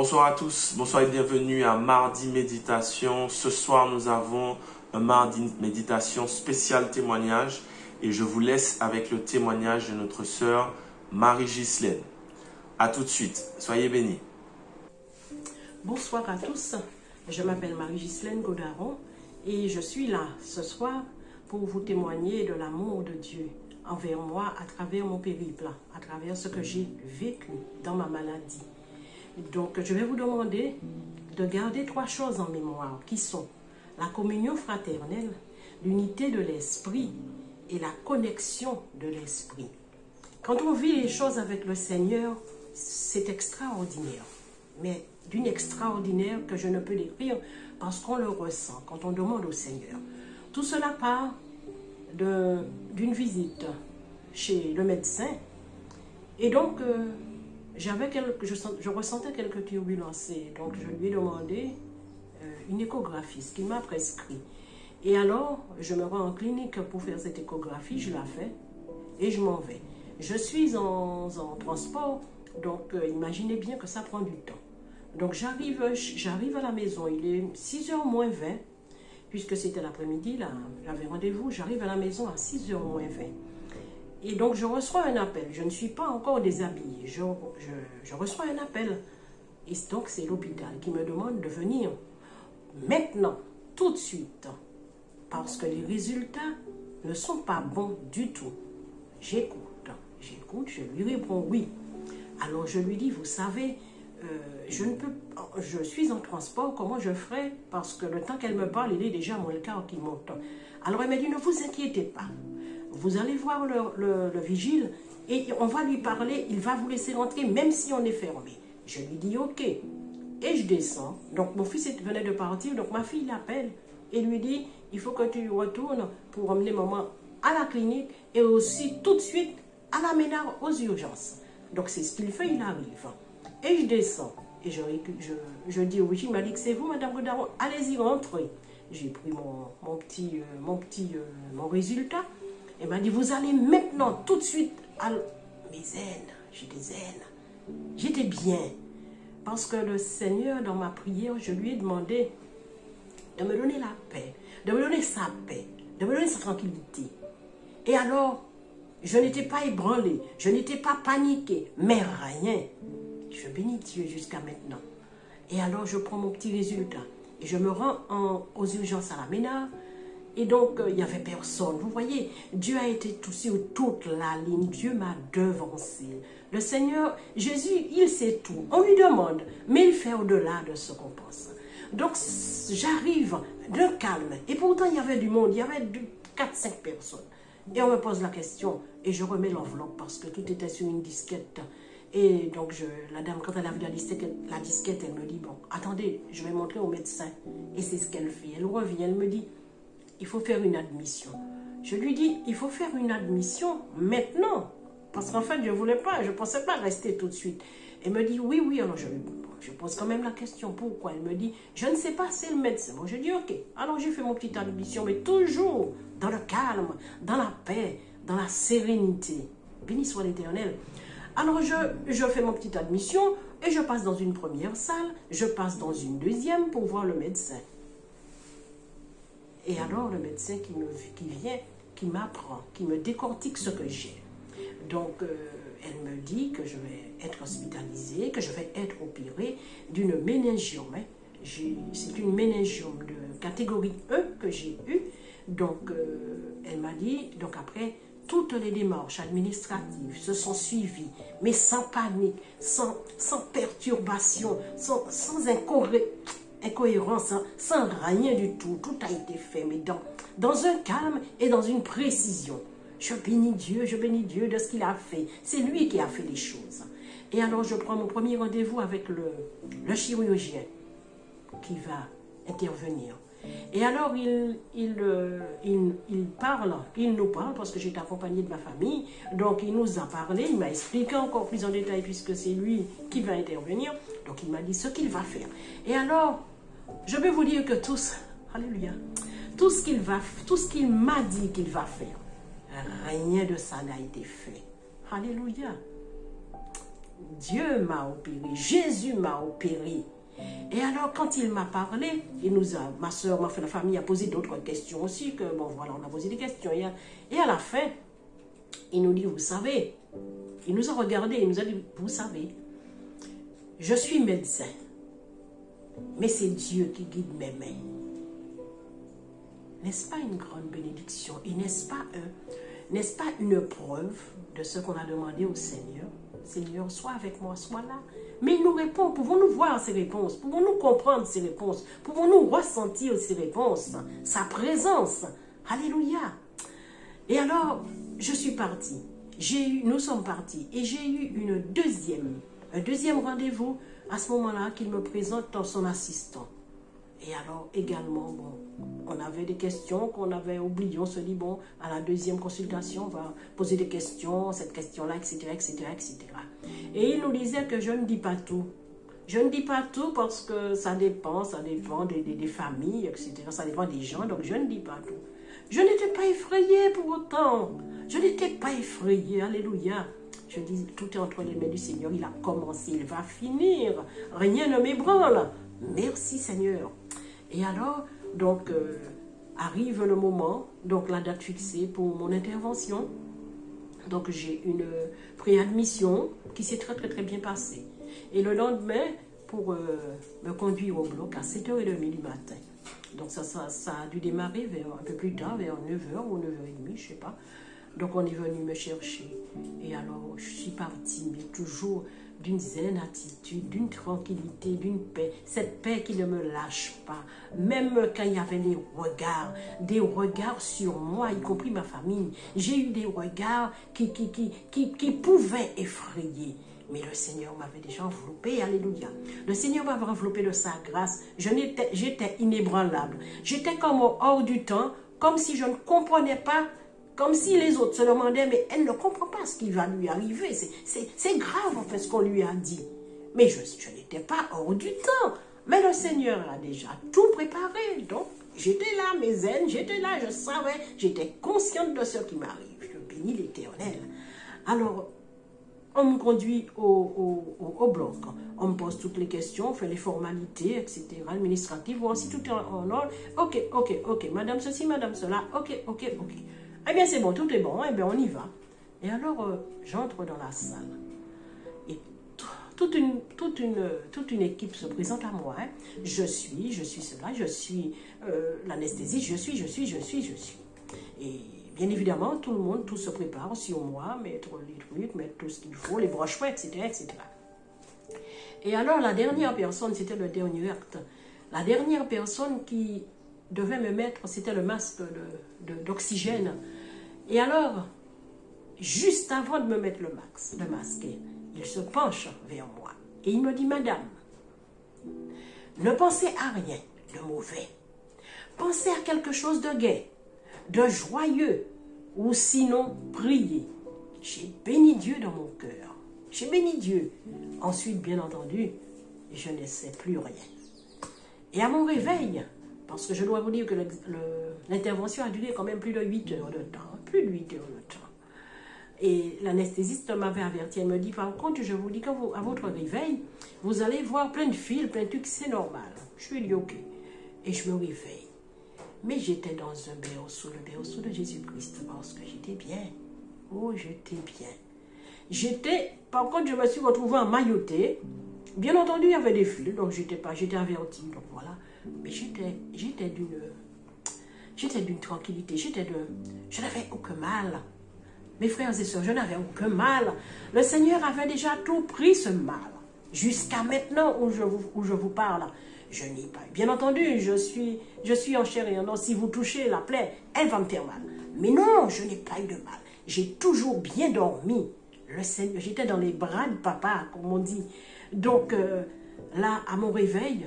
Bonsoir à tous, bonsoir et bienvenue à Mardi Méditation. Ce soir, nous avons un Mardi Méditation spécial témoignage et je vous laisse avec le témoignage de notre sœur Marie-Ghislaine. A tout de suite, soyez bénis. Bonsoir à tous, je m'appelle Marie-Ghislaine Godaron et je suis là ce soir pour vous témoigner de l'amour de Dieu envers moi à travers mon périple, à travers ce que j'ai vécu dans ma maladie. Donc, je vais vous demander de garder 3 choses en mémoire, qui sont la communion fraternelle, l'unité de l'esprit et la connexion de l'esprit. Quand on vit les choses avec le Seigneur, c'est extraordinaire, mais d'une extraordinaire que je ne peux décrire parce qu'on le ressent quand on demande au Seigneur. Tout cela part d'une visite chez le médecin et donc je ressentais quelques turbulences, donc je lui ai demandé une échographie, ce qu'il m'a prescrit. Et alors, je me rends en clinique pour faire cette échographie, je la fais et je m'en vais. Je suis en transport, donc imaginez bien que ça prend du temps. Donc j'arrive à la maison, il est 6h moins 20, puisque c'était l'après-midi, là, j'avais rendez-vous, j'arrive à la maison à 6h moins 20. Et donc, je reçois un appel. Je ne suis pas encore déshabillée. Je reçois un appel. Et donc, c'est l'hôpital qui me demande de venir maintenant, tout de suite. Parce que les résultats ne sont pas bons du tout. J'écoute, je lui réponds oui. Alors, je lui dis, vous savez, je suis en transport, comment je ferai? Parce que le temps qu'elle me parle, il est déjà mon quart qui monte. Alors, elle m'a dit, ne vous inquiétez pas. Vous allez voir le vigile et on va lui parler, il va vous laisser rentrer même si on est fermé. Je lui dis ok. Et je descends. Donc mon fils venait de partir, donc ma fille l'appelle et lui dit, il faut que tu retournes pour emmener maman à la clinique et aussi tout de suite à la Ménard aux urgences. Donc c'est ce qu'il fait, il arrive. Et je descends et je dis au vigile, il m'a dit que c'est vous madame Godaron, allez-y rentrer. J'ai pris mon résultat. Elle m'a dit, vous allez maintenant, tout de suite, mais zen, j'étais zen, j'étais bien. Parce que le Seigneur, dans ma prière, je lui ai demandé de me donner la paix, de me donner sa paix, de me donner sa tranquillité. Et alors, je n'étais pas ébranlée, je n'étais pas paniquée, mais rien. Je bénis Dieu jusqu'à maintenant. Et alors, je prends mon petit résultat et je me rends aux urgences à la Ménard. Et donc, il n'y avait personne. Vous voyez, Dieu a été tout sur toute la ligne. Dieu m'a devancé. Le Seigneur, Jésus, il sait tout. On lui demande, mais il fait au-delà de ce qu'on pense. Donc, j'arrive d'un calme. Et pourtant, il y avait du monde. Il y avait 4-5 personnes. Et on me pose la question. Et je remets l'enveloppe parce que tout était sur une disquette. Et donc, la dame, quand elle a vu la disquette, elle me dit, bon, attendez, je vais montrer au médecin. Et c'est ce qu'elle fait. Elle revient, elle me dit, il faut faire une admission. Je lui dis, il faut faire une admission maintenant. Parce qu'en fait, je ne voulais pas, je ne pensais pas rester tout de suite. Elle me dit, oui. Alors, je pose quand même la question, pourquoi? Elle me dit, je ne sais pas, c'est le médecin. Bon, je dis, ok. Alors, j'ai fait mon petite admission, mais toujours dans le calme, dans la paix, dans la sérénité. Béni soit l'Éternel. Alors, je fais mon petite admission et je passe dans une première salle, je passe dans une deuxième pour voir le médecin. Et alors, le médecin qui vient, qui m'apprend, qui me décortique ce que j'ai. Donc, elle me dit que je vais être hospitalisée, que je vais être opérée d'une méningiome. C'est une méningiome de catégorie E que j'ai eue. Donc, elle m'a dit, donc après, toutes les démarches administratives se sont suivies, mais sans panique, sans perturbation, sans incohérence, sans rien du tout. Tout a été fait, mais dans un calme et dans une précision. Je bénis Dieu de ce qu'il a fait. C'est lui qui a fait les choses. Et alors, je prends mon premier rendez-vous avec le chirurgien qui va intervenir. Et alors, il nous parle, parce que j'étais accompagnée de ma famille. Donc, il nous a parlé, il m'a expliqué encore plus en détail, puisque c'est lui qui va intervenir. Donc, il m'a dit ce qu'il va faire. Et alors, je vais vous dire que alléluia, tout ce qu'il m'a dit qu'il va faire, rien de ça n'a été fait. Alléluia. Dieu m'a opéré, Jésus m'a opéré. Et alors, quand il m'a parlé, ma soeur, la famille a posé d'autres questions aussi, que bon, voilà, on a posé des questions. Et à la fin, il nous dit, vous savez, il nous a regardé, il nous a dit, vous savez, je suis médecin, mais c'est Dieu qui guide mes mains. N'est-ce pas une grande bénédiction? Et n'est-ce pas une preuve de ce qu'on a demandé au Seigneur? Seigneur, sois avec moi, sois là. Mais il nous répond, pouvons-nous voir ses réponses? Pouvons-nous comprendre ses réponses? Pouvons-nous ressentir ses réponses? Sa présence. Alléluia. Et alors, je suis partie. Nous sommes partis. Et j'ai eu un deuxième rendez-vous à ce moment-là qu'il me présente dans son assistant. Et alors, également, bon, on avait des questions qu'on avait oubliées. On se dit, bon, à la deuxième consultation, on va poser des questions, cette question-là, etc., etc., etc. Et il nous disait que je ne dis pas tout. Je ne dis pas tout parce que ça dépend des familles, etc. Ça dépend des gens, donc je ne dis pas tout. Je n'étais pas effrayée pour autant. Je n'étais pas effrayée, alléluia. Je dis, tout est entre les mains du Seigneur. Il a commencé, il va finir. Rien ne m'ébranle. Merci Seigneur. Et alors, donc, arrive le moment, donc la date fixée pour mon intervention. Donc, j'ai une préadmission qui s'est très, très, très bien passée. Et le lendemain, pour me conduire au bloc à 7h30 du matin. Donc, ça a dû démarrer un peu plus tard, vers 9h ou 9h30, je ne sais pas. Donc, on est venu me chercher. Et alors, je suis partie, mais toujours d'une zen attitude, d'une tranquillité, d'une paix. Cette paix qui ne me lâche pas. Même quand il y avait des regards sur moi, y compris ma famille. J'ai eu des regards qui pouvaient effrayer. Mais le Seigneur m'avait déjà enveloppé, alléluia. Le Seigneur m'avait enveloppé de sa grâce. J'étais inébranlable. J'étais comme hors du temps, comme si je ne comprenais pas. Comme si les autres se demandaient, mais elle ne comprend pas ce qui va lui arriver. C'est grave en fait ce qu'on lui a dit. Mais je n'étais pas hors du temps. Mais le Seigneur a déjà tout préparé. Donc j'étais là, mes zen, j'étais là, je savais, j'étais consciente de ce qui m'arrive. Je bénis l'Éternel. Alors, on me conduit au bloc. On me pose toutes les questions, on fait les formalités, etc., administratives, voir si tout est en ordre. Ok, madame ceci, madame cela, ok. Eh bien, c'est bon, tout est bon, eh bien, on y va. Et alors, j'entre dans la salle. Et toute une équipe se présente à moi. Hein. Je suis cela, je suis l'anesthésiste, je suis. Et bien évidemment, tout se prépare sur moi, mettre les trucs, mettre tout ce qu'il faut, les broches, etc. Et alors, la dernière personne, c'était le dernier acte. La dernière personne qui devait me mettre, c'était le masque d'oxygène. Et alors, juste avant de me mettre le masque, il se penche vers moi. Et il me dit, madame, ne pensez à rien de mauvais. Pensez à quelque chose de gai, de joyeux, ou sinon, priez. J'ai béni Dieu dans mon cœur. J'ai béni Dieu. Ensuite, bien entendu, je ne sais plus rien. Et à mon réveil, parce que je dois vous dire que l'intervention a duré quand même plus de 8 heures de temps. Plus de 8 heures de temps. Et l'anesthésiste m'avait averti. Elle me dit, par contre, je vous dis qu'à votre réveil, vous allez voir plein de fils, plein de trucs, c'est normal. Je lui ai dit, ok. Et je me réveille. Mais j'étais dans un berceau, le berceau de Jésus-Christ, parce que j'étais bien. Oh, j'étais bien. Par contre, je me suis retrouvée emmaillotée. Bien entendu, il y avait des fils, donc j'étais avertie. Donc voilà. Mais j'étais d'une tranquillité, je n'avais aucun mal. Mes frères et sœurs, je n'avais aucun mal. Le Seigneur avait déjà tout pris ce mal. Jusqu'à maintenant où je vous parle, je n'ai pas. Bien entendu, je suis en chair et en os. Si vous touchez la plaie, elle va me faire mal. Mais non, je n'ai pas eu de mal. J'ai toujours bien dormi. Le Seigneur, j'étais dans les bras de papa, comme on dit. Donc là, à mon réveil,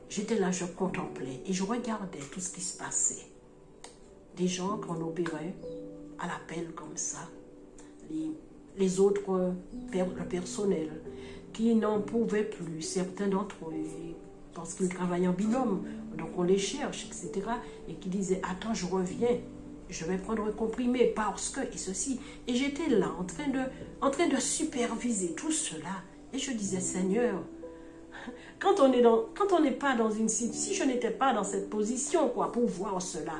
j'étais là, je contemplais et je regardais tout ce qui se passait. Des gens qu'on opérait à l'appel comme ça. Les autres, le personnel, qui n'en pouvaient plus, certains d'entre eux, parce qu'ils travaillent en binôme, donc on les cherche, etc. Et qui disaient, attends, je reviens. je vais prendre un comprimé parce que, et ceci. Et j'étais là, en train de superviser tout cela. Et je disais, Seigneur, quand on n'est pas dans une situation, si je n'étais pas dans cette position, quoi, pour voir cela,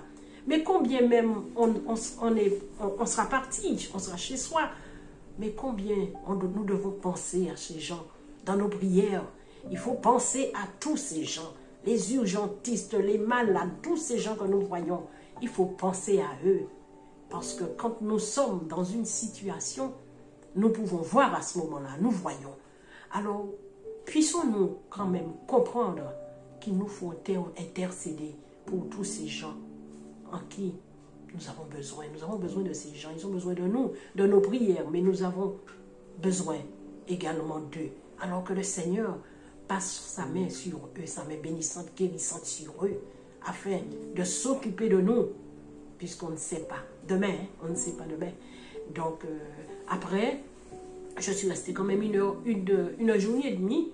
mais combien même on sera parti, on sera chez soi, mais combien nous devons penser à ces gens dans nos prières. Il faut penser à tous ces gens, les urgentistes, les malades, tous ces gens que nous voyons. Il faut penser à eux. Parce que quand nous sommes dans une situation, nous pouvons voir à ce moment-là, nous voyons. Alors, puissons-nous quand même comprendre qu'il nous faut intercéder pour tous ces gens en qui nous avons besoin. Nous avons besoin de ces gens. Ils ont besoin de nous, de nos prières, mais nous avons besoin également d'eux. Alors que le Seigneur passe sa main sur eux, sa main bénissante, guérissante sur eux, afin de s'occuper de nous, puisqu'on ne sait pas demain, on ne sait pas demain. Donc, après, je suis restée quand même une journée et demie,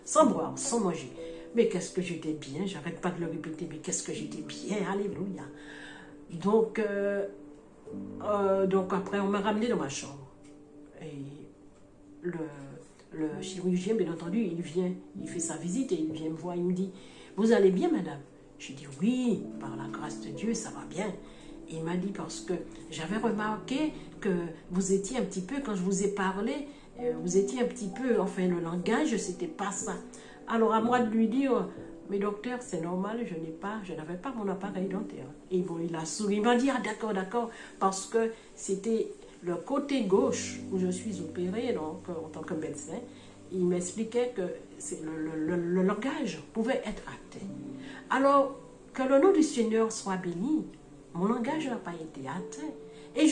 sans boire, sans manger. Mais qu'est-ce que j'étais bien, j'arrête pas de le répéter, mais qu'est-ce que j'étais bien, alléluia. Donc après, on m'a ramené dans ma chambre. Et le chirurgien, bien entendu, il vient, il fait sa visite et il vient me voir, il me dit, vous allez bien, madame? Je dis, oui, par la grâce de Dieu, ça va bien. Il m'a dit, parce que j'avais remarqué que vous étiez un petit peu, quand je vous ai parlé, vous étiez un petit peu, enfin, le langage, c'était pas ça. Alors, à moi de lui dire, mais docteur, c'est normal, je n'avais pas mon appareil dentaire. Et bon, il a souri, il m'a dit, ah d'accord, parce que c'était le côté gauche où je suis opérée, donc en tant que médecin, il m'expliquait que le langage pouvait être atteint. Alors, que le nom du Seigneur soit béni, mon langage n'a pas été atteint. Et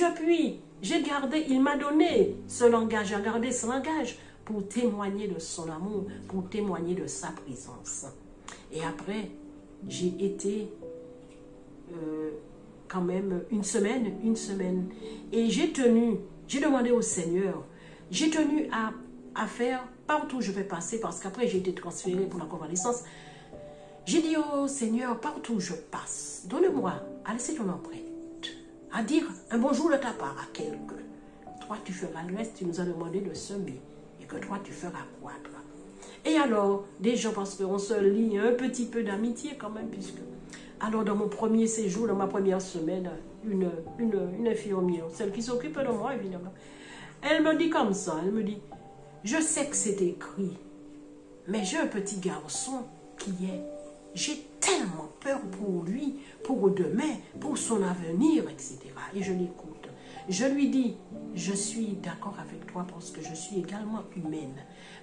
il m'a donné ce langage, j'ai gardé ce langage pour témoigner de son amour, pour témoigner de sa présence. Et après, j'ai été quand même une semaine, et j'ai demandé au Seigneur, j'ai tenu à faire partout où je vais passer, parce qu'après j'ai été transférée pour la convalescence. J'ai dit au Seigneur, partout où je passe, donne-moi à laisser ton empreinte, à dire un bonjour de ta part à quelqu'un. Toi, tu feras le reste, tu nous as demandé de semer, et que toi, tu feras croître. Et alors, des gens, parce qu'on se lie un petit peu d'amitié quand même, puisque... Alors, dans mon premier séjour, dans ma première semaine, une infirmière, celle qui s'occupe de moi, évidemment, elle me dit comme ça, elle me dit, je sais que c'est écrit, mais j'ai un petit garçon qui est... J'ai tellement peur pour lui, pour demain, pour son avenir, etc. Et je l'écoute. Je lui dis, je suis d'accord avec toi parce que je suis également humaine.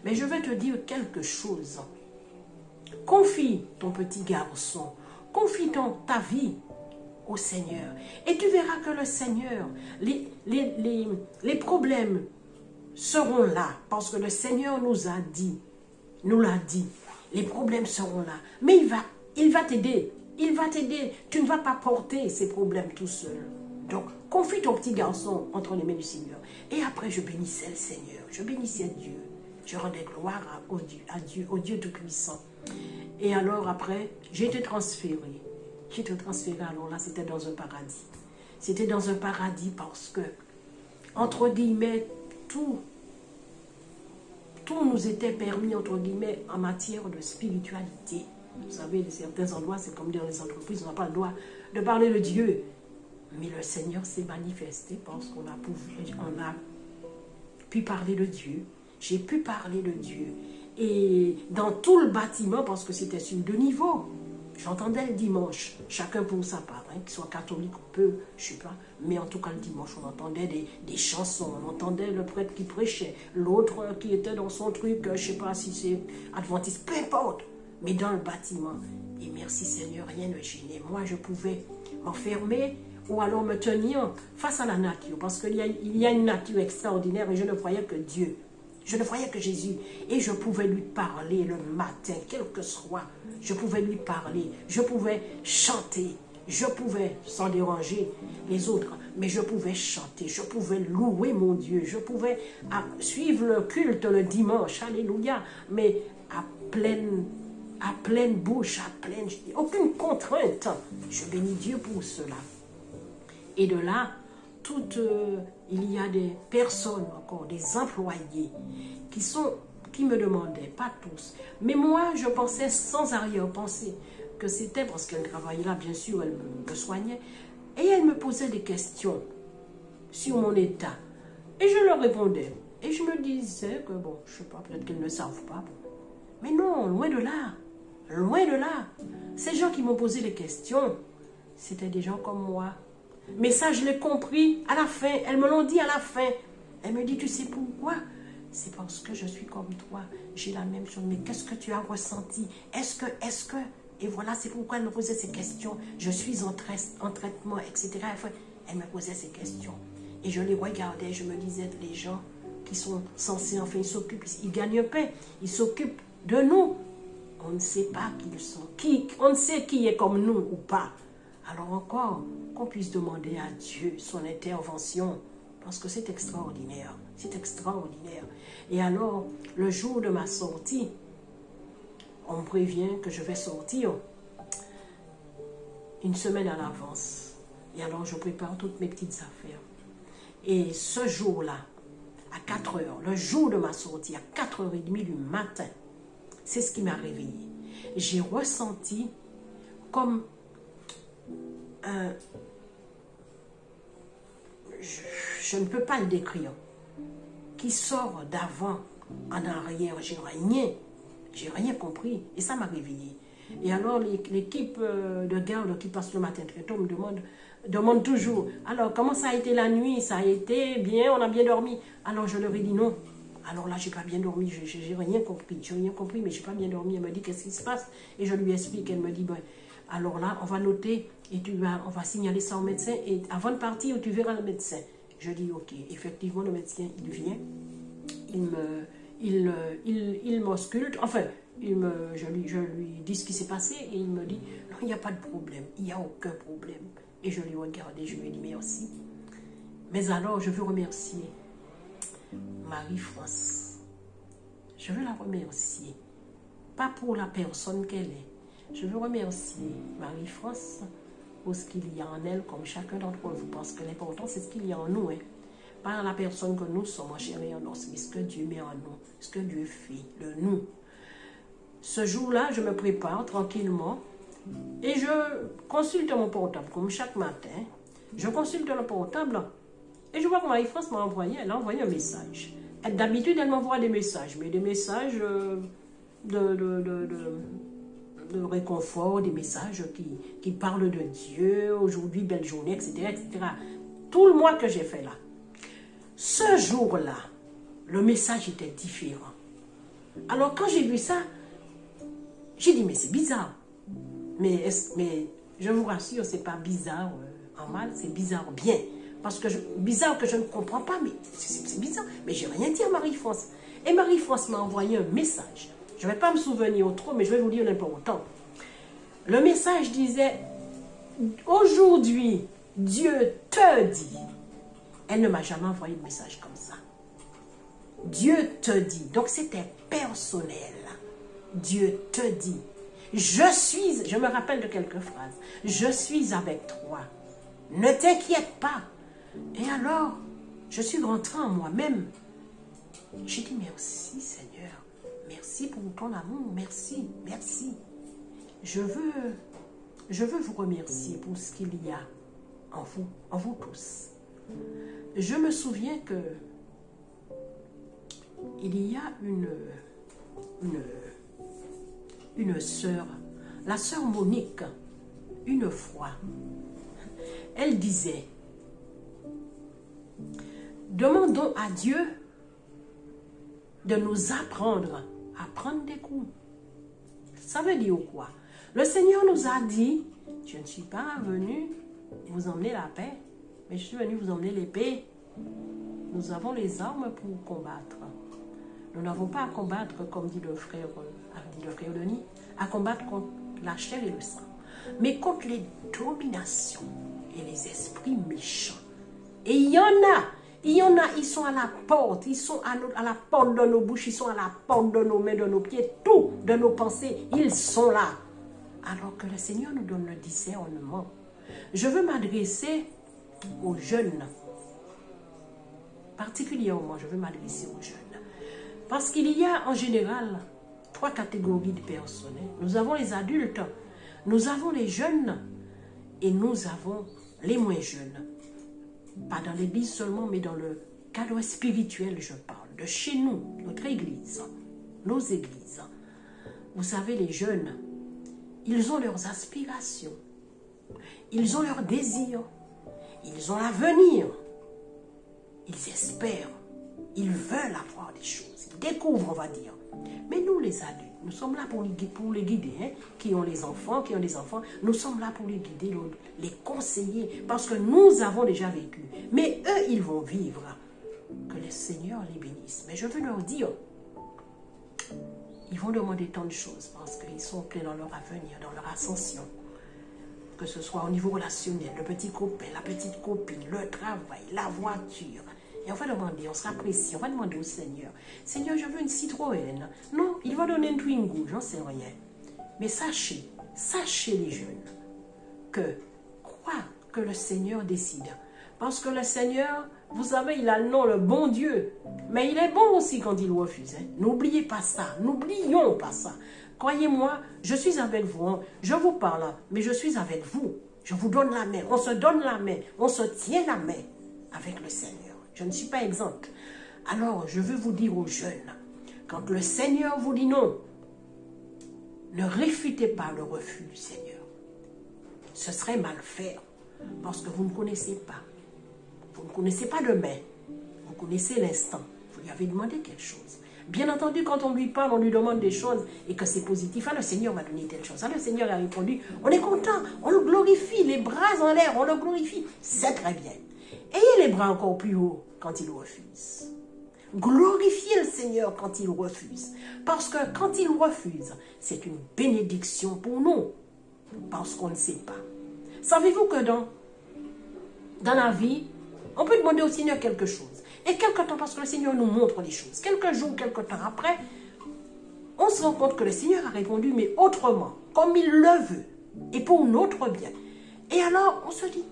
Mais je vais te dire quelque chose. Confie ton petit garçon, confie ta vie au Seigneur. Et tu verras que le Seigneur, les problèmes seront là. Parce que le Seigneur nous l'a dit. Les problèmes seront là. Mais il va t'aider. Il va t'aider. Tu ne vas pas porter ces problèmes tout seul. Donc, confie ton petit garçon entre les mains du Seigneur. Et après, je bénissais le Seigneur. Je bénissais Dieu. Je rendais gloire au Dieu Tout-Puissant. Et alors, après, j'ai été transférée. Alors là, c'était dans un paradis. C'était dans un paradis parce que, entre guillemets, tout nous était permis, entre guillemets, en matière de spiritualité. Vous savez, dans certains endroits, c'est comme dans les entreprises, on n'a pas le droit de parler de Dieu. Mais le Seigneur s'est manifesté parce qu'on a pu parler de Dieu. J'ai pu parler de Dieu. Et dans tout le bâtiment, parce que c'était sur 2 niveaux, j'entendais le dimanche, chacun pour sa part, hein, qu'il soit catholique ou peu, je ne sais pas, mais en tout cas le dimanche, on entendait des chansons, on entendait le prêtre qui prêchait, l'autre qui était dans son truc, je ne sais pas si c'est adventiste, peu importe, mais dans le bâtiment. Et merci Seigneur, rien ne gênait. Moi, je pouvais m'enfermer ou alors me tenir face à la nature, parce qu'il y a une nature extraordinaire et je ne voyais que Dieu. Je ne voyais que Jésus. Et je pouvais lui parler le matin, quel que soit. Je pouvais lui parler. Je pouvais chanter. Je pouvais, sans déranger les autres, mais je pouvais chanter. Je pouvais louer mon Dieu. Je pouvais suivre le culte le dimanche. Alléluia. Mais à pleine bouche, aucune contrainte. Je bénis Dieu pour cela. Et de là, il y a des personnes encore, des employés qui me demandaient, pas tous. Mais moi, je pensais sans arrière-pensée que c'était parce qu'elle travaillait là, bien sûr, elle me soignait. Et elle me posait des questions sur mon état. Et je leur répondais. Et je me disais que, bon, je ne sais pas, peut-être qu'elles ne savent pas. Bon. Mais non, loin de là. Loin de là. Ces gens qui m'ont posé des questions, c'était des gens comme moi. Mais ça, je l'ai compris à la fin. Elles me l'ont dit à la fin. Elle me dit, tu sais pourquoi? C'est parce que je suis comme toi. J'ai la même chose. Mais qu'est-ce que tu as ressenti? Est-ce que... Et voilà, c'est pourquoi elle me posait ces questions. Je suis en traitement, etc. Elle me posait ces questions. Et je les regardais, je me disais, les gens qui sont censés, enfin, ils s'occupent, ils gagnent paix, ils s'occupent de nous. On ne sait pas qui ils sont, on ne sait qui est comme nous ou pas. Alors encore, qu'on puisse demander à Dieu son intervention, parce que c'est extraordinaire, c'est extraordinaire. Et alors, le jour de ma sortie, on me prévient que je vais sortir une semaine à l'avance. Et alors, je prépare toutes mes petites affaires. Et ce jour-là, à 4 heures, le jour de ma sortie, à 4h30 du matin, c'est ce qui m'a réveillée. J'ai ressenti comme un... Je ne peux pas le décrire. Qui sort d'avant en arrière. J'ai rien compris. Et ça m'a réveillée. Et alors, l'équipe de garde qui passe le matin très tôt me demande toujours, alors, comment ça a été la nuit? Ça a été bien, on a bien dormi. Alors, je leur ai dit non. Alors là, j'ai pas bien dormi, j'ai rien compris. J'ai rien compris, mais j'ai pas bien dormi. Elle me dit, qu'est-ce qui se passe? Et je lui explique, elle me dit, ben, alors là, on va noter, et on va signaler ça au médecin, et avant de partir, tu verras le médecin. Je dis, ok. Effectivement, le médecin, il vient, il m'ausculte, enfin, je lui dis ce qui s'est passé, et il me dit, non, il n'y a pas de problème, il n'y a aucun problème. Et je lui regarde et je lui dis merci. Mais alors, je veux remercier Marie-France. Je veux la remercier. Pas pour la personne qu'elle est. Je veux remercier Marie-France pour ce qu'il y a en elle, comme chacun d'entre vous. Parce que l'important, c'est ce qu'il y a en nous. Hein. Pas la personne que nous sommes, chérie, en nous, mais ce que Dieu met en nous, ce que Dieu fait, le nous. Ce jour-là, je me prépare tranquillement. Et je consulte mon portable, comme chaque matin. Je consulte le portable et je vois que Marie-France elle a envoyé un message. D'habitude, elle m'envoie des messages, mais des messages de réconfort, des messages qui parlent de Dieu, aujourd'hui, belle journée, etc., etc. Tout le mois que j'ai fait là. Ce jour-là, le message était différent. Alors, quand j'ai vu ça, j'ai dit, mais c'est bizarre. Mais je vous rassure, c'est pas bizarre en mal, c'est bizarre bien. Parce que bizarre que je ne comprends pas, mais c'est bizarre. Mais j'ai rien dit à Marie-France. Et Marie-France m'a envoyé un message. Je ne vais pas me souvenir trop, mais je vais vous lire l'important. Le message disait, aujourd'hui, Dieu te dit. Elle ne m'a jamais envoyé de message comme ça. Dieu te dit. Donc c'était personnel. Dieu te dit. Je me rappelle de quelques phrases. Je suis avec toi. Ne t'inquiète pas. Et alors, je suis rentrée en moi-même. J'ai dit merci Seigneur. Merci pour ton amour. Merci, merci. Je veux vous remercier pour ce qu'il y a en vous tous. Je me souviens que il y a une sœur, la sœur Monique, une fois, elle disait, demandons à Dieu de nous apprendre à prendre des coups. Ça veut dire quoi? Le Seigneur nous a dit, je ne suis pas venu vous emmener la paix, mais je suis venu vous emmener l'épée. Nous avons les armes pour combattre. Nous n'avons pas à combattre, comme dit le frère Denis, à combattre contre la chair et le sang, mais contre les dominations et les esprits méchants. Et il y en a, ils sont à la porte, ils sont à la porte de nos bouches, ils sont à la porte de nos mains, de nos pieds, tout, de nos pensées, ils sont là. Alors que le Seigneur nous donne le discernement. Je veux m'adresser aux jeunes. Particulièrement, je veux m'adresser aux jeunes. Parce qu'il y a en général 3 catégories de personnes. Nous avons les adultes, nous avons les jeunes et nous avons les moins jeunes. Pas dans l'église seulement, mais dans le cadre spirituel, je parle. De chez nous, notre église, nos églises. Vous savez, les jeunes, ils ont leurs aspirations, ils ont leurs désirs, ils ont l'avenir, ils espèrent, ils veulent avoir des choses, ils découvrent, on va dire. Mais nous, les adultes, nous sommes là pour les guider, hein, qui ont des enfants, nous sommes là pour les guider, les conseiller, parce que nous avons déjà vécu. Mais eux, ils vont vivre. Que le Seigneur les bénisse. Mais je veux leur dire, ils vont demander tant de choses, parce qu'ils sont pleins dans leur avenir, dans leur ascension. Que ce soit au niveau relationnel, le petit copain, la petite copine, le travail, la voiture. Et on va demander, on sera précis, on va demander au Seigneur, Seigneur, je veux une Citroën. Non, il va donner une Twingo, j'en sais rien. Mais sachez les jeunes, que quoi que le Seigneur décide. Parce que le Seigneur, vous savez, il a le nom, le bon Dieu. Mais il est bon aussi quand il refuse. Hein. N'oubliez pas ça, n'oublions pas ça. Croyez-moi, je suis avec vous, hein. Je vous parle, mais je suis avec vous. Je vous donne la main, on se donne la main, on se tient la main avec le Seigneur. Je ne suis pas exempte. Alors, je veux vous dire aux jeunes, quand le Seigneur vous dit non, ne réfutez pas le refus du Seigneur. Ce serait mal faire, parce que vous ne connaissez pas. Vous ne connaissez pas demain, vous connaissez l'instant. Vous lui avez demandé quelque chose. Bien entendu, quand on lui parle, on lui demande des choses et que c'est positif. Ah, le Seigneur m'a donné telle chose. Ah, le Seigneur a répondu. On est content, on le glorifie, les bras en l'air, on le glorifie. C'est très bien. Ayez les bras encore plus hauts quand il refuse. Glorifiez le Seigneur quand il refuse. Parce que quand il refuse, c'est une bénédiction pour nous. Parce qu'on ne sait pas. Savez-vous que dans la vie, on peut demander au Seigneur quelque chose. Et quelque temps, parce que le Seigneur nous montre les choses. Quelques jours, quelques temps après, on se rend compte que le Seigneur a répondu, mais autrement, comme il le veut, et pour notre bien. Et alors, on se dit,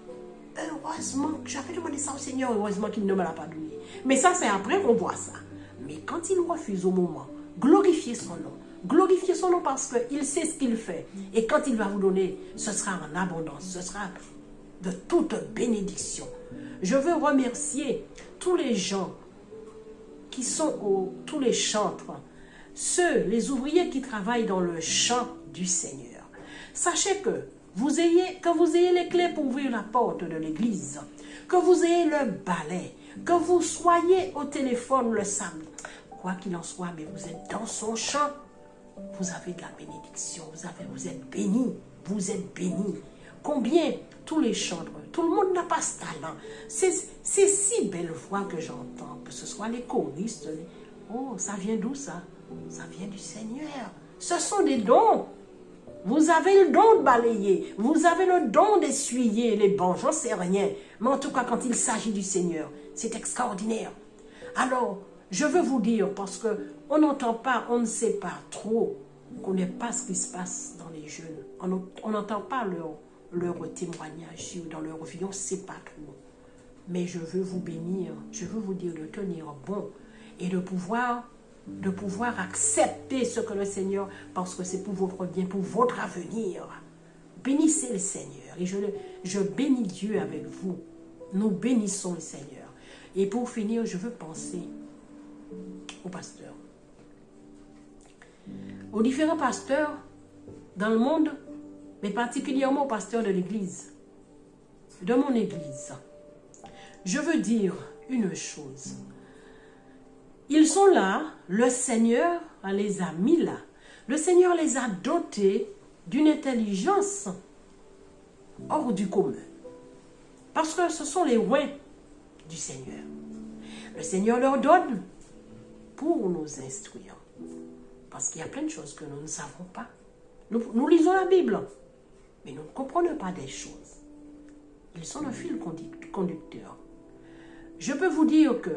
heureusement que j'avais demandé ça au Seigneur, heureusement qu'il ne me l'a pas donné. Mais ça, c'est après qu'on voit ça. Mais quand il refuse au moment, glorifiez son nom. Glorifiez son nom parce qu'il sait ce qu'il fait. Et quand il va vous donner, ce sera en abondance, ce sera de toute bénédiction. Je veux remercier tous les gens qui sont tous les chantres, les ouvriers qui travaillent dans le champ du Seigneur. Sachez que vous ayez les clés pour ouvrir la porte de l'église, que vous ayez le balai, que vous soyez au téléphone le samedi. Quoi qu'il en soit, mais vous êtes dans son champ, vous avez de la bénédiction, vous êtes bénis, vous êtes bénis. Combien tous les chantres, tout le monde n'a pas ce talent. C'est si belle voix que j'entends, que ce soit les choristes. Oh, ça vient d'où ça? Ça vient du Seigneur. Ce sont des dons. Vous avez le don de balayer, vous avez le don d'essuyer les bancs, j'en sais rien. Mais en tout cas, quand il s'agit du Seigneur, c'est extraordinaire. Alors, je veux vous dire, parce qu'on n'entend pas, on ne sait pas trop, on ne connaît pas ce qui se passe dans les jeunes. On n'entend pas leur témoignage dans leur vie, on ne sait pas trop. Mais je veux vous bénir, je veux vous dire de tenir bon et de pouvoir accepter ce que le Seigneur, parce que c'est pour votre bien, pour votre avenir. Bénissez le Seigneur. Et je bénis Dieu avec vous. Nous bénissons le Seigneur. Et pour finir, je veux penser aux pasteurs. Aux différents pasteurs dans le monde, mais particulièrement aux pasteurs de l'église, de mon église. Je veux dire une chose. Ils sont là, le Seigneur les a mis là. Le Seigneur les a dotés d'une intelligence hors du commun. Parce que ce sont les rois du Seigneur. Le Seigneur leur donne pour nous instruire. Parce qu'il y a plein de choses que nous ne savons pas. Nous lisons la Bible, mais nous ne comprenons pas des choses. Ils sont le fil conducteur. Je peux vous dire que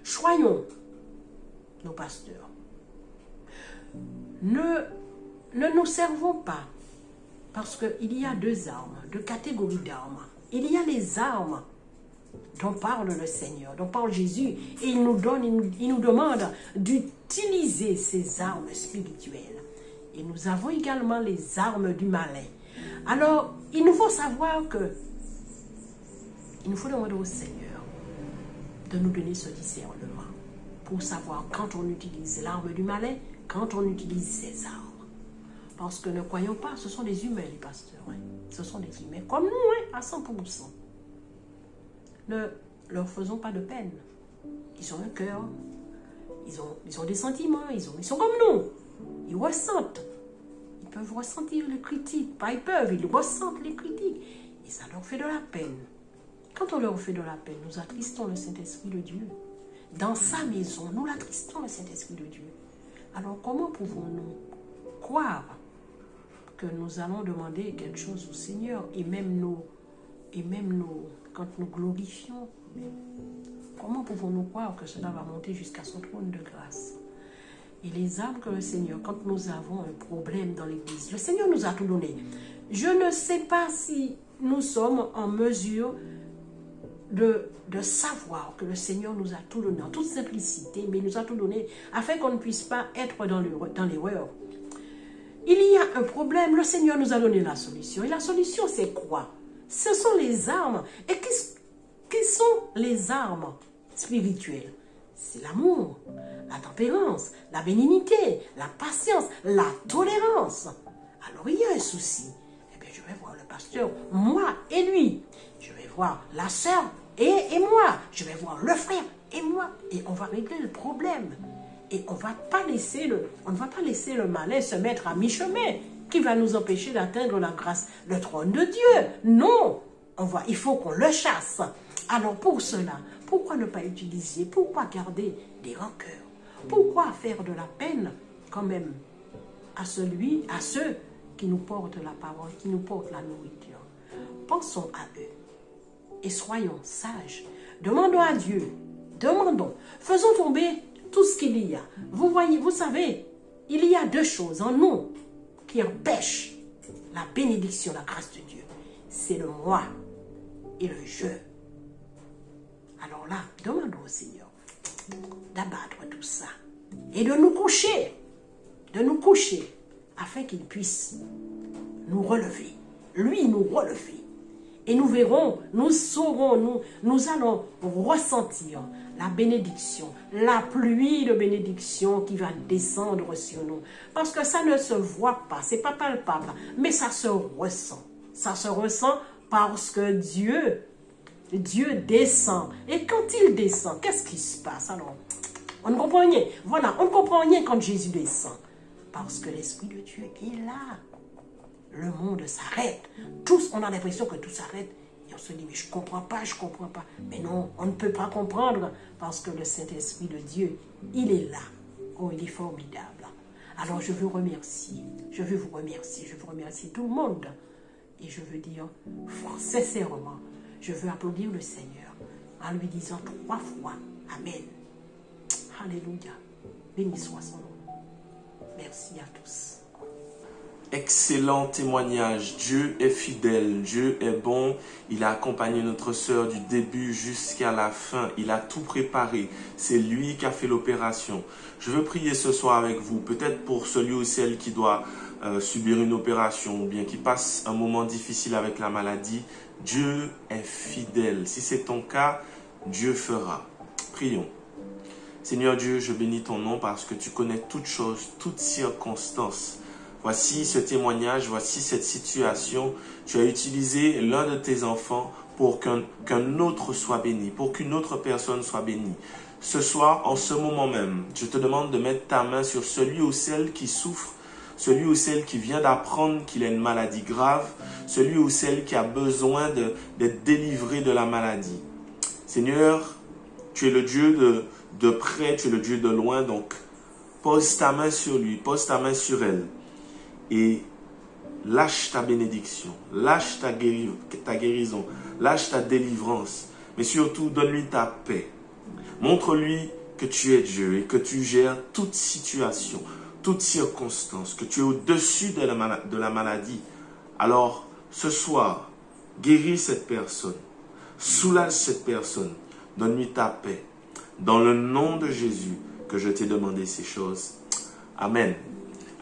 choyons nos pasteurs. Ne nous servons pas, parce qu'il y a deux catégories d'armes. il y a les armes dont parle le Seigneur, dont parle Jésus, et il nous demande d'utiliser ces armes spirituelles. Et nous avons également les armes du malin. Alors, il nous faut savoir que il nous faut demander au Seigneur de nous donner ce discernement pour savoir quand on utilise l'arme du malin, quand on utilise ces armes. Parce que ne croyons pas, ce sont des humains, les pasteurs. Hein. Ce sont des humains comme nous, hein, à 100%. Ne leur faisons pas de peine. Ils ont un cœur, ils ont des sentiments, ils sont comme nous. Ils ressentent. Ils peuvent ressentir les critiques. Pas ils peuvent, ils ressentent les critiques. Et ça leur fait de la peine. Quand on leur fait de la peine, nous attristons le Saint-Esprit de Dieu. Dans sa maison, nous l'attristons le Saint-Esprit de Dieu. Alors comment pouvons-nous croire que nous allons demander quelque chose au Seigneur et même quand nous glorifions, comment pouvons-nous croire que cela va monter jusqu'à son trône de grâce? Et les armes que le Seigneur, quand nous avons un problème dans l'Église, le Seigneur nous a tout donné. Je ne sais pas si nous sommes en mesure de savoir que le Seigneur nous a tout donné, en toute simplicité, mais il nous a tout donné afin qu'on ne puisse pas être dans l'erreur. Il y a un problème, le Seigneur nous a donné la solution. Et la solution, c'est quoi? Ce sont les armes. Et qui sont les armes spirituelles? C'est l'amour, la tempérance, la bénignité, la patience, la tolérance. Alors, il y a un souci. Eh bien, je vais voir le pasteur, moi et lui. Je vais voir la sœur et moi. Je vais voir le frère et moi. Et on va régler le problème. Et on ne va pas laisser le malin se mettre à mi-chemin qui va nous empêcher d'atteindre la grâce, le trône de Dieu. Non, il faut qu'on le chasse. Alors pour cela, pourquoi ne pas utiliser, pourquoi garder des rancœurs? Pourquoi faire de la peine quand même à ceux qui nous portent la parole, qui nous portent la nourriture? Pensons à eux et soyons sages. Demandons à Dieu, faisons tomber tout ce qu'il y a. Vous savez, il y a deux choses en nous qui empêchent la bénédiction, la grâce de Dieu. C'est le moi et le je. Alors là, demandons au Seigneur d'abattre tout ça et de nous coucher, afin qu'il puisse nous relever, lui nous relever. Et nous verrons, nous allons ressentir la bénédiction, la pluie de bénédiction qui va descendre sur nous. Parce que ça ne se voit pas, c'est pas palpable, mais ça se ressent. Ça se ressent parce que Dieu descend. Et quand il descend, qu'est-ce qui se passe? Alors, on ne comprend rien. Voilà, on ne comprend rien quand Jésus descend. Parce que l'Esprit de Dieu est là. Le monde s'arrête. Tous, on a l'impression que tout s'arrête. Et on se dit, mais je ne comprends pas. Mais non, on ne peut pas comprendre parce que le Saint-Esprit de Dieu, il est là. Oh, il est formidable. Alors, je veux vous remercier tout le monde. Et je veux dire, sincèrement, je veux applaudir le Seigneur en lui disant 3 fois, Amen. Alléluia. Béni soit son nom. Merci à tous. Excellent témoignage. Dieu est fidèle, Dieu est bon. Il a accompagné notre sœur du début jusqu'à la fin. Il a tout préparé. C'est lui qui a fait l'opération. Je veux prier ce soir avec vous, peut-être pour celui ou celle qui doit subir une opération ou bien qui passe un moment difficile avec la maladie. Dieu est fidèle. Si c'est ton cas, Dieu fera. Prions. Seigneur Dieu, je bénis ton nom parce que tu connais toutes choses, toutes circonstances. Voici ce témoignage, voici cette situation. Tu as utilisé l'un de tes enfants pour qu'un autre soit béni, pour qu'une autre personne soit bénie. Ce soir, en ce moment même, je te demande de mettre ta main sur celui ou celle qui souffre, celui ou celle qui vient d'apprendre qu'il a une maladie grave, celui ou celle qui a besoin d'être délivré de la maladie. Seigneur, tu es le Dieu de près, tu es le Dieu de loin, donc pose ta main sur lui, pose ta main sur elle. Et lâche ta bénédiction, lâche ta guérison, lâche ta délivrance. Mais surtout, donne-lui ta paix. Montre-lui que tu es Dieu et que tu gères toute situation, toute circonstance, que tu es au-dessus de la maladie. Alors, ce soir, Guéris cette personne. Soulage cette personne. Donne-lui ta paix. Dans le nom de Jésus que je t'ai demandé ces choses. Amen.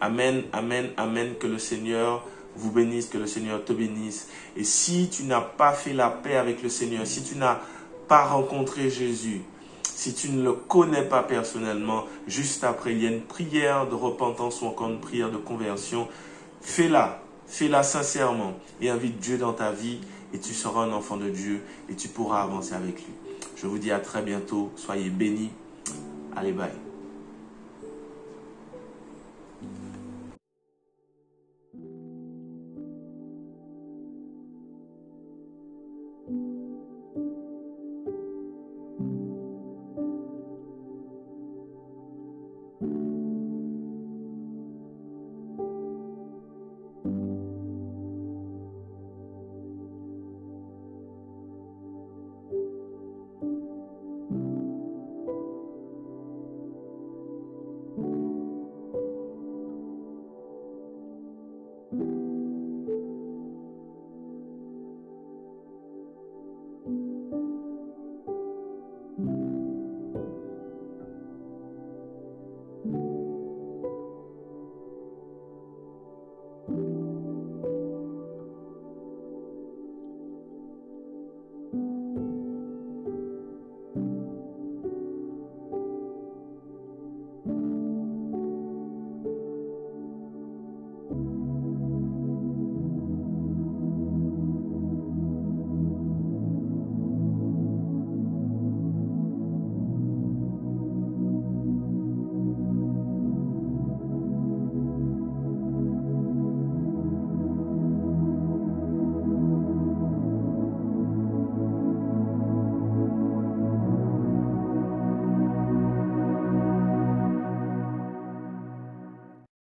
Amen, amen, amen. Que le Seigneur vous bénisse, que le Seigneur te bénisse. Et si tu n'as pas fait la paix avec le Seigneur, si tu n'as pas rencontré Jésus, si tu ne le connais pas personnellement, juste après, il y a une prière de repentance ou encore une prière de conversion. Fais-la sincèrement et invite Dieu dans ta vie et tu seras un enfant de Dieu et tu pourras avancer avec lui. Je vous dis à très bientôt. Soyez bénis. Allez, bye.